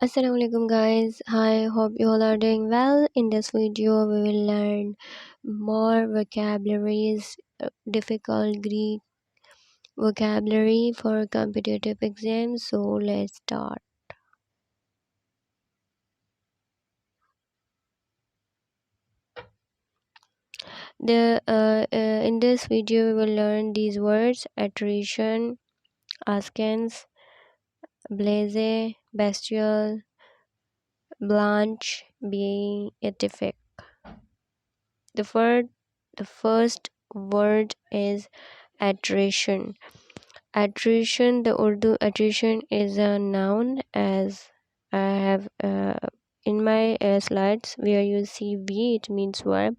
Assalamualaikum guys. Hi, hope you all are doing well. In this video, we will learn more vocabularies, difficult Greek vocabulary for competitive exams. So let's start. In this video, we will learn these words: attrition, askance, blaze, bestial, blanche, beatific. The word, the first word is attrition. Attrition, the Urdu attrition is a noun, as I have in my slides. Where you see V, it means verb.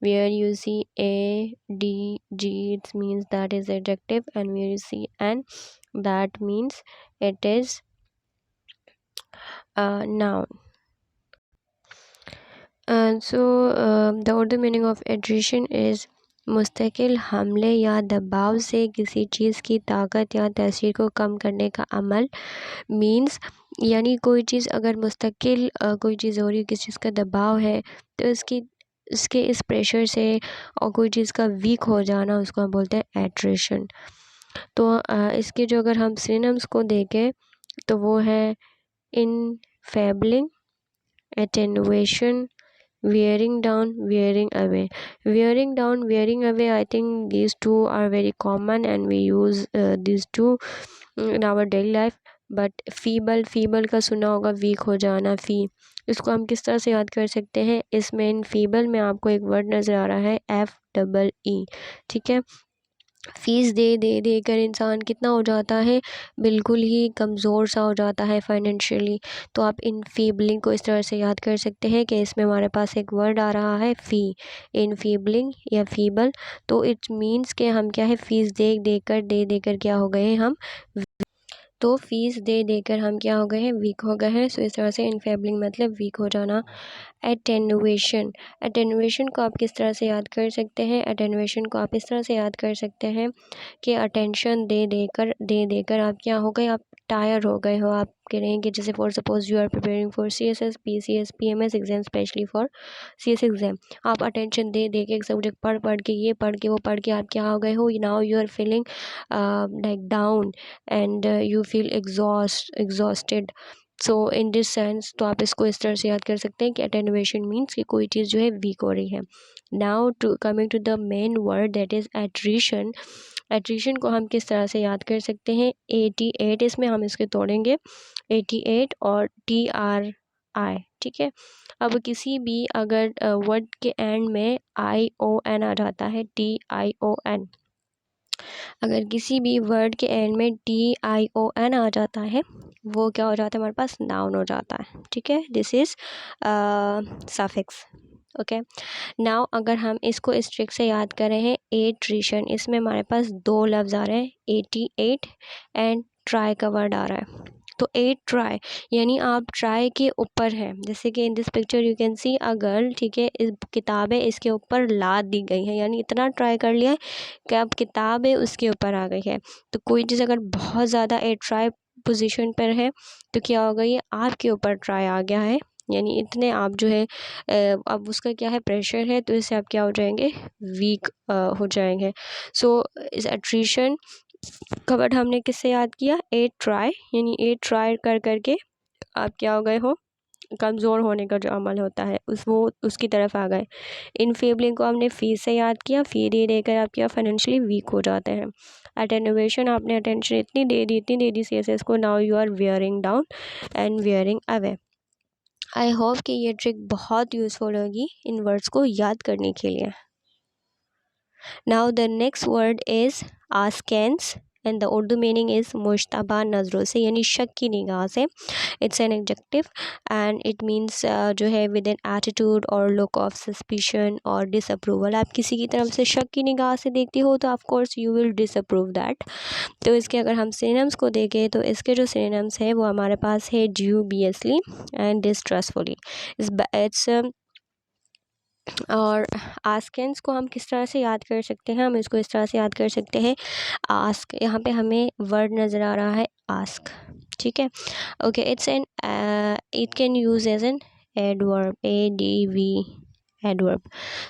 Where you see A, D, G, it means that is adjective. And where you see N, that means it is a noun. The Urdu meaning of attrition is मुस्तकिल हमले या दबाव से किसी चीज़ की ताकत या तसीर को कम करने का अमल मीन्स, यानी कोई चीज़ अगर मुस्तकिल कोई चीज़ हो रही है, किसी चीज़ का दबाव है, तो इसके इस प्रेशर से और कोई चीज़ का वीक हो जाना, उसको हम बोलते हैं एट्रिशन। तो इसके जो अगर हम सिनोनिम्स को देखें तो वो है इनफेबलिंग, attenuation, wearing down, wearing away. Wearing down, wearing away, I think these two are very common and we use these two in our daily life. But feeble का सुना होगा, वीक हो जाना, इसको हम किस तरह से याद कर सकते हैं? इसमें इन फीबल में आपको एक वर्ड नज़र आ रहा है FEE, ठीक है। फ़ीस दे दे कर इंसान कितना हो जाता है, बिल्कुल ही कमज़ोर सा हो जाता है फाइनेंशियली। तो आप इन फीबलिंग को इस तरह से याद कर सकते हैं कि इसमें हमारे पास एक वर्ड आ रहा है इन फीबलिंग या फीबल। तो इट मीन्स कि हम क्या है, फ़ीस दे कर क्या हो गए हैं हम, तो फ़ीस दे कर हम क्या हो गए हैं, वीक हो गए हैं। सो इस तरह से इनफेबलिंग मतलब वीक हो जाना। एटेनुएशन, एटेनुएशन को आप किस तरह से याद कर सकते हैं? एटेनुएशन को आप इस तरह से याद कर सकते हैं कि अटेंशन दे देकर आप क्या हो गए, आप टायर हो गए हो। आप कह रहे हैं कि जैसे for suppose you are preparing for CSS, PCS, PMS exam, specially for CS exam. आप अटेंशन दे के एक सब्जेक्ट पढ़ के, ये पढ़ के वो पढ़ के आप क्या हो गए हो, now you are feeling like down and you feel exhausted. So in this sense, तो आप इसको इस तरह से याद कर सकते हैं कि अटेनुएशन मीन्स कि कोई चीज़ जो है वीक हो रही है। Now to coming to the main word that is attrition. Attrition को हम किस तरह से याद कर सकते हैं? 88, इसमें हम इसके तोड़ेंगे 88 और TRI, ठीक है। अब किसी भी अगर वर्ड के एंड में ION आ जाता है, TION, अगर किसी भी वर्ड के एंड में TION आ जाता है, वो क्या हो जाता है, हमारे पास नाउन हो जाता है, ठीक है। This is suffix, okay. Now अगर हम इसको इस ट्रिक से याद कर रहे हैं, एट्रिशन, इसमें हमारे पास दो लफ्ज़ आ रहे हैं, 88 एंड ट्राई का वर्ड आ रहा है। तो 8 ट्राई, यानी आप ट्राई के ऊपर हैं। जैसे कि in this picture you can see a girl, ठीक है, इस किताबें इसके ऊपर लाद दी गई हैं, यानी इतना ट्राई कर लिया है कि अब किताब है उसके ऊपर आ गई है। तो कोई चीज़ अगर बहुत ज़्यादा 8 ट्राई पोजीशन पर है, तो क्या हो गई है, आपके ऊपर ट्राई आ गया है, यानी इतने आप जो है अब उसका क्या है, प्रेशर है, तो इससे आप क्या हो जाएंगे, वीक हो जाएंगे। सो इस एट्रिशन का वर्ड हमने किससे याद किया? 8 ट्राई, यानी 8 ट्राई करके आप क्या हो गए हो, कमज़ोर होने का जो अमल होता है वो उसकी तरफ आ गए। इन फेबलिंग को हमने फ़ी से याद किया, फ़ी दे देकर आप क्या, फाइनेंशियली वीक हो जाते हैं। अटेनुएशन, आपने अटेंशन इतनी दे दी CSS को, now you are wearing down and wearing away. I hope कि ये ट्रिक बहुत यूज़फुल होगी इन वर्ड्स को याद करने के लिए। Now the next word is askance and the Urdu meaning is मुश्तबा नज़रों से, यानी शक की निगाह से। It's an adjective and it means जो है विद एन एटीट्यूड और लुक ऑफ सस्पिशन और डिसअप्रूवल। आप किसी की तरफ से शक की निगाह से देखती हो तो of course you will disapprove that. तो इसके अगर हम सिनोनिम्स को देखें तो इसके जो सिनोनिम्स है वो हमारे पास है ड्यूबियसली एंड डिस्ट्रस्टफुली। इट्स और आस्केंस को हम किस तरह से याद कर सकते हैं? हम इसको इस तरह से याद कर सकते हैं, आस्क, यहाँ पे हमें वर्ड नज़र आ रहा है आस्क, ठीक है। Okay, it can use as an adverb, ADV adverb.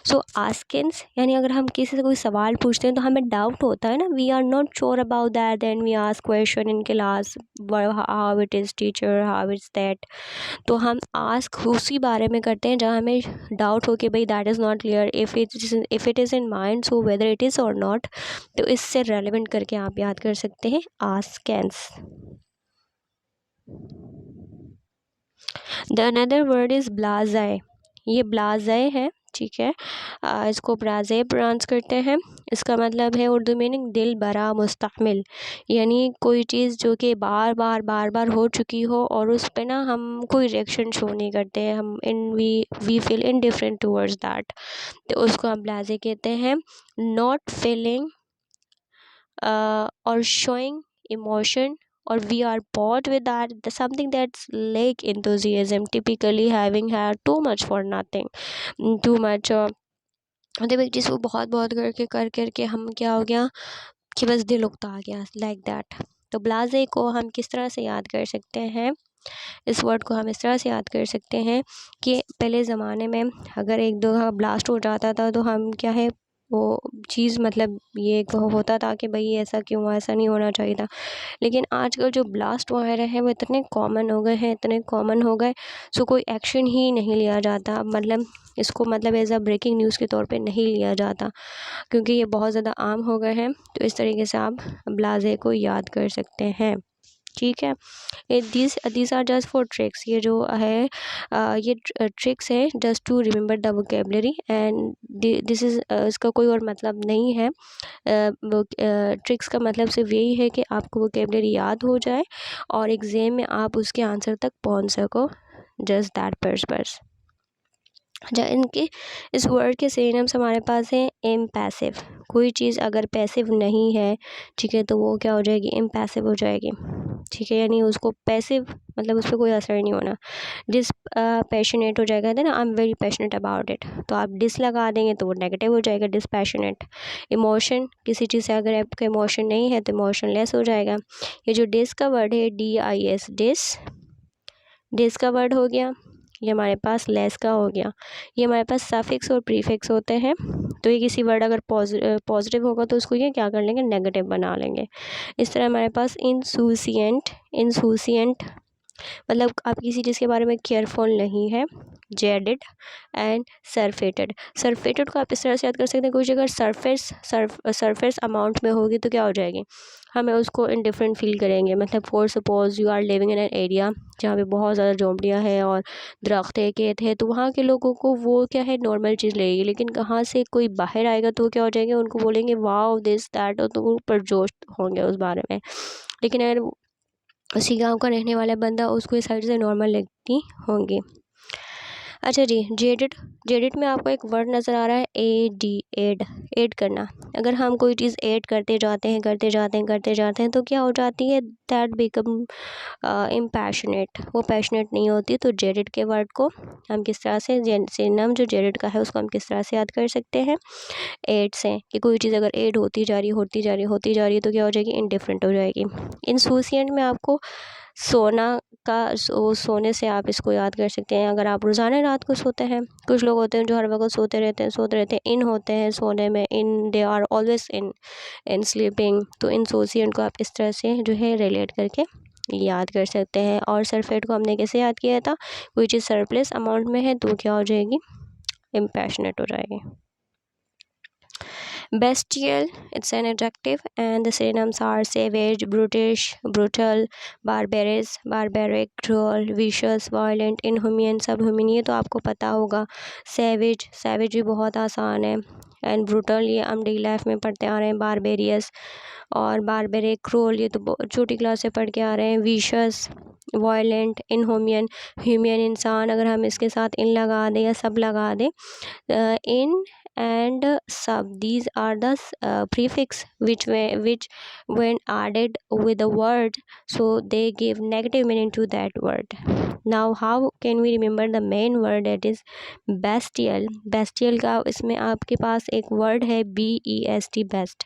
So askance यानी अगर हम किसी से कोई सवाल पूछते हैं तो हमें डाउट होता है ना, we are not sure about that, then we ask question in class, how it is teacher, how is that. तो हम आस्क उसी बारे में करते हैं जहाँ हमें डाउट हो कि भाई that is not clear, if it is in mind, so whether it is or not. तो इससे रेलेवेंट करके आप याद कर सकते हैं askance. The another word is blasé. ये ब्लाजाए है, ठीक है। इसको ब्राज़े प्रोनाउंस करते हैं। इसका मतलब है उर्दू मीनिंग दिल भरा मुस्तहमिल, यानी कोई चीज़ जो कि बार बार हो चुकी हो और उस पे ना हम कोई रिएक्शन शो नहीं करते हैं, हम we feel indifferent towards that, तो उसको हम ब्लाज़े कहते हैं। Not feeling or showing emotion, or we are bored with that, something that's like enthusiasm, typically having had too much for nothing, too much मतलब एक चीज़ को बहुत बहुत करके हम क्या हो गया कि बस दिल उकता गया, लाइक दैट। तो ब्लाजे को हम किस तरह से याद कर सकते हैं, इस वर्ड को हम इस तरह से याद कर सकते हैं कि पहले ज़माने में अगर एक दो ब्लास्ट हो जाता था तो हम क्या है वो चीज़ मतलब ये होता था कि भाई ऐसा क्यों हुआ, ऐसा नहीं होना चाहिए था। लेकिन आजकल जो ब्लास्ट वगैरह है वो इतने कॉमन हो गए हैं, इतने कॉमन हो गए, सो कोई एक्शन ही नहीं लिया जाता, मतलब इसको मतलब एज अ ब्रेकिंग न्यूज़ के तौर पे नहीं लिया जाता, क्योंकि ये बहुत ज़्यादा आम हो गए हैं। तो इस तरीके से आप ब्लाजे को याद कर सकते हैं, ठीक है। These are just for tricks, ये जो है ये ट्रिक्स है just to remember the vocabulary, and this is इसका कोई और मतलब नहीं है। वो ट्रिक्स का मतलब सिर्फ यही है कि आपको वोकेबलरी याद हो जाए और एग्ज़ाम में आप उसके आंसर तक पहुंच सको, जस्ट दैट पर्पस। इनके इस वर्ड के सिनोनिम्स हमारे पास हैं इम्पैसिव, कोई चीज़ अगर पैसिव नहीं है, ठीक है, तो वो क्या हो जाएगी, इम्पैसिव हो जाएगी, ठीक है, यानी उसको पैसिव मतलब उस पर कोई असर नहीं होना। डिस पैशनेट हो जाएगा, ना I am very passionate about it, तो आप डिस लगा देंगे तो वो नेगेटिव हो जाएगा, डिसपैशनेट। इमोशन, किसी चीज़ से अगर आपका इमोशन नहीं है तो इमोशनलेस हो जाएगा। ये जो डिस का वर्ड है DIS, डिस का वर्ड हो गया, ये हमारे पास लेस का हो गया, ये हमारे पास सफिक्स और प्रीफिक्स होते हैं। तो ये किसी वर्ड अगर पॉजिटिव होगा तो उसको ये क्या कर लेंगे, नेगेटिव बना लेंगे। इस तरह हमारे पास इंसूसिएंट मतलब आप किसी चीज़ के बारे में केयरफुल नहीं है। जेडिड एंड सरफेटेड को आप इस तरह से याद कर सकते हैं, कोई अगर सरफेस अमाउंट में होगी तो क्या हो जाएगी, हमें उसको इनडिफरेंट फील करेंगे। मतलब for suppose you are living in an area जहाँ पे बहुत ज़्यादा झोंपड़ियाँ हैं और दरख्त है, खेत है, तो वहाँ के लोगों को वो क्या है नॉर्मल चीज़ लगेगी, लेकिन कहाँ से कोई बाहर आएगा तो क्या हो जाएंगे, उनको बोलेंगे वाओ दिस दैट, तो वो परजोश होंगे उस बारे में। लेकिन अगर उसी गांव का रहने वाला बंदा उसको इस साइड से नॉर्मल लगती होंगी। अच्छा जी, जेडिट में आपको एक वर्ड नज़र आ रहा है एड करना। अगर हम कोई चीज़ ऐड करते जाते हैं तो क्या हो जाती है, दैट बिकम इम्पैशनेट, वो पैशनेट नहीं होती। तो जेडिट के वर्ड को हम किस तरह से सिनोनिम जो जेडिट का है उसको हम किस तरह से याद कर सकते हैं, एड से, कि कोई चीज़ अगर ऐड होती जा रही है तो क्या हो जाएगी, इनडिफरेंट हो जाएगी। इंसूसिएंट में आपको सोने से आप इसको याद कर सकते हैं। अगर आप रोज़ाना रात को सोते हैं, कुछ लोग होते हैं जो हर वक्त सोते रहते हैं, इन होते हैं सोने में, in they are always in sleeping, तो इंसोसिएंट को आप इस तरह से जो है रिलेट करके याद कर सकते हैं। और सरफेट को हमने कैसे याद किया था, कोई चीज़ सरप्लस अमाउंट में है तो क्या हो जाएगी, इम्पैशनेट हो जाएगी। Bestial, it's an adjective, and the synonyms are savage, brutish, brutal, barbarous, barbaric, cruel, vicious, violent, inhuman, subhuman, ये तो आपको पता होगा। savage भी बहुत आसान है, एंड brutal ये हम डेली लाइफ में पढ़ते आ रहे हैं। barbarous और barbaric, cruel ये तो छोटी क्लास से पढ़ के आ रहे हैं। vicious, वायलेंट, इनह्यूमन इंसान, अगर हम इसके साथ इन लगा दें या सब लगा दें, इन and sub. These are the prefix which when added with a word, so they give negative meaning to that word. Now how can we remember the main word, that is bestial. bestial का इसमें आपके पास एक word है BEST, best.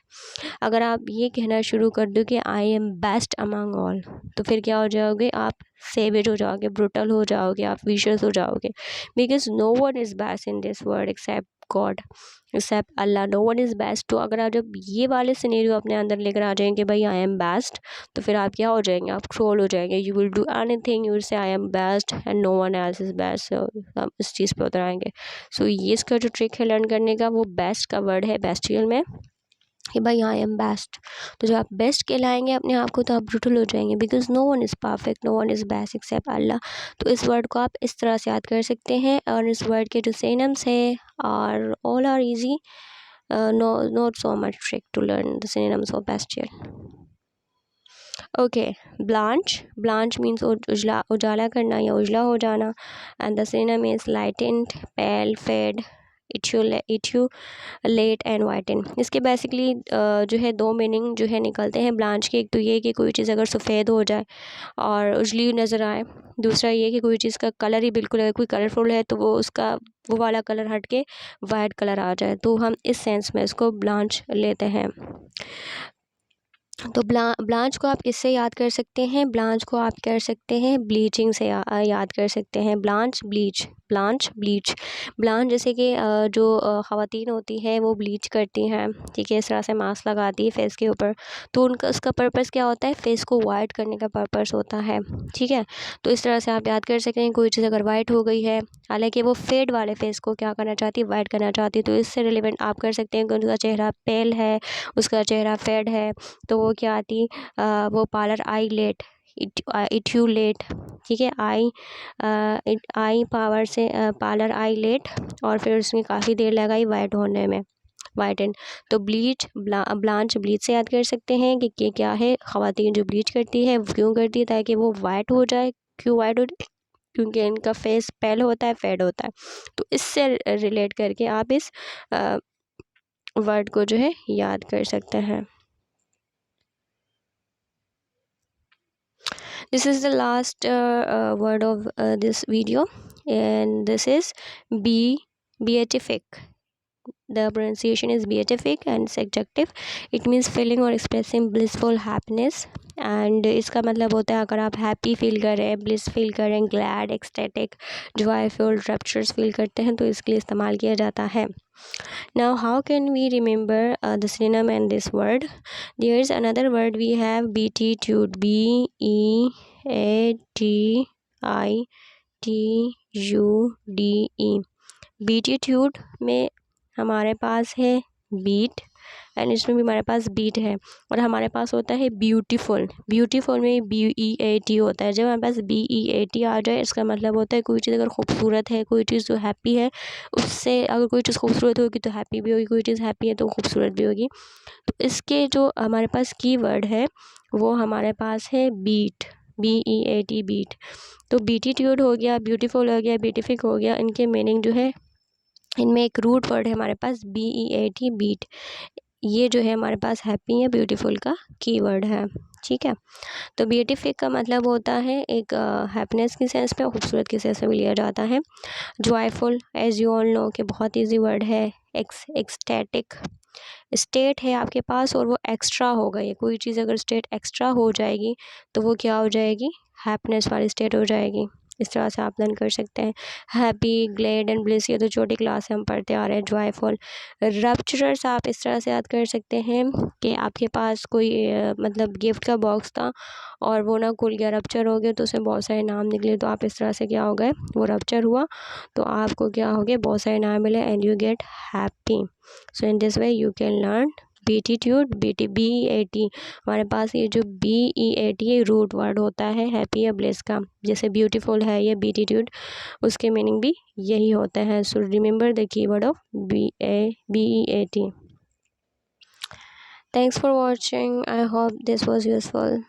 अगर आप ये कहना शुरू कर दो कि आई एम बेस्ट अमंग ऑल, तो फिर क्या हो जाओगे, आप सेवेज हो जाओगे, ब्रूटल हो जाओगे, आप विशियस हो जाओगे. Because no one is best in this world except God, except Allah. No one is best. तो अगर आप जब ये वाले सिनेरियो अपने अंदर लेकर आ जाएंगे भाई आई एम बेस्ट, तो फिर आप क्या हो जाएंगे, आप ट्रोल हो जाएंगे. You will do anything, you will say I am best and no one else is best. हम इस चीज़ पे उतर आएंगे. सो ये इसका जो ट्रिक है लर्न करने का, वो बेस्ट का वर्ड है बेस्टियल में कि भाई आई एम बेस्ट. तो जब आप बेस्ट कहलाएंगे अपने आप को, तो आप ब्रूटल हो जाएंगे. Because no one is perfect, no one is best except Allah. तो इस वर्ड को आप इस तरह से याद कर सकते हैं. और इस वर्ड के जो सिनोनिम्स है और all are easy, not so much trick to learn the synonyms of bestial. Okay, blanch. Blanch means उजाला करना या उजला हो जाना. And the synonym is lightened, pale, fade, etiolate and whiten. इसके बेसिकली जो है दो मीनिंग जो है निकलते हैं ब्लांच के. एक तो ये कि कोई चीज़ अगर सफ़ेद हो जाए और उजली नज़र आए. दूसरा ये कि कोई चीज़ का कलर ही बिल्कुल, अगर कोई कलरफुल है तो वो उसका वो वाला कलर हट के वाइट कलर आ जाए. तो हम इस सेंस में इसको ब्लांच लेते हैं. तो ब्लांच को आप किससे याद कर सकते हैं, ब्लांच को आप कर सकते हैं ब्लीचिंग से याद कर सकते हैं. Blanch, bleach, blanch, bleach. Blanch जैसे कि जो ख़वातीन होती हैं वो ब्लीच करती हैं, ठीक है, इस तरह से मास्क लगाती है फेस के ऊपर. तो उनका उसका पर्पस क्या होता है, फेस को वाइट करने का पर्पस होता है, ठीक है. तो इस तरह से आप याद कर सकते हैं. कोई चीज़ अगर वाइट हो गई है, हालांकि वो फेड वाले फेस को क्या करना चाहती है, वाइट करना चाहती है, तो इससे रिलेवेंट आप कर सकते हैं कि उनका चेहरा पेल है, उसका चेहरा फेड है, तो वो क्या आती, वो पार्लर आई लेट, इट्यूलेट, ठीक है, आई पावर से पार्लर आई लेट, और फिर उसमें काफ़ी देर लगाई वाइट होने में, वाइटन. तो ब्लीच, ब्लांच ब्लीच से याद कर सकते हैं कि क्या है, ख़वातीन जो ब्लीच करती है वो क्यों करती है, ताकि वो वाइट हो जाए. क्यों वाइट हो, क्योंकि इनका फेस पेल होता है, फेड होता है. तो इससे रिलेट करके आप इस वर्ड को जो है याद कर सकते हैं. This is the last word of this video, and this is beatific. The pronunciation is beatific and it's adjective. It means feeling or expressing blissful happiness. And इसका मतलब होता है अगर आप हैप्पी फील कर रहे हैं, ब्लिस फील कर रहे हैं, glad, ecstatic, joyful, rapturous feel करते हैं, तो इसके लिए इस्तेमाल किया जाता है. Now how can we remember the synonym and this word? There is another word we have, beatitude. beatitude. beatitude में हमारे पास है बीट, एंड इसमें भी हमारे पास बीट है. और हमारे पास होता है ब्यूटीफुल. ब्यूटीफुल में BEAT होता है. जब हमारे पास BEAT आ जाए, इसका मतलब होता है कोई चीज़ अगर खूबसूरत है, कोई चीज़ जो हैप्पी है, उससे अगर कोई चीज़ खूबसूरत होगी तो हैप्पी भी होगी, कोई चीज़ हैप्पी है तो खूबसूरत भी होगी. तो इसके जो हमारे पास कीवर्ड है वो हमारे पास है बीट, BEAT, बीट. तो बीटीट्यूड हो गया, ब्यूटीफुल हो गया, ब्यूटिफिक हो गया. इनके मीनिंग जो है, इनमें एक रूट वर्ड है हमारे पास BEAT, बीट. ये जो है हमारे पास हैप्पी या ब्यूटीफुल का कीवर्ड है, ठीक है. तो ब्यूटिफिक का मतलब होता है एक हैप्पीनेस की सेंस पे, खूबसूरत की सेंस में लिया जाता है. Joyful, as you all know कि बहुत ईजी वर्ड है. एक्सटेटिक, स्टेट है आपके पास और वो एक्स्ट्रा हो गई है. कोई चीज़ अगर स्टेट एक्स्ट्रा हो जाएगी तो वो क्या हो जाएगी, हैप्पीनेस वाली स्टेट हो जाएगी. इस तरह से आप लर्न कर सकते हैं. हैप्पी, ग्लेड एंड ब्लिस, ये तो छोटी क्लास से हम पढ़ते आ रहे हैं. जॉयफुल, रैप्चरस आप इस तरह से याद कर सकते हैं कि आपके पास कोई मतलब गिफ्ट का बॉक्स था और वो ना खुल गया, रप्चर हो गया, तो उसमें बहुत सारे नाम निकले. तो आप इस तरह से क्या हो गए, वो रप्चर हुआ तो आपको क्या हो गया, बहुत सारे नाम मिले and you get happy. So in this way you can learn beatitude, BEAT. हमारे पास ये जो BEAT ये रूट वर्ड होता है हैप्पी या ब्लेस का. जैसे ब्यूटीफुल है ये बीटीट्यूड, उसके मीनिंग भी यही होता है. So remember the keyword of BEAT. Thanks for watching. I hope this was useful.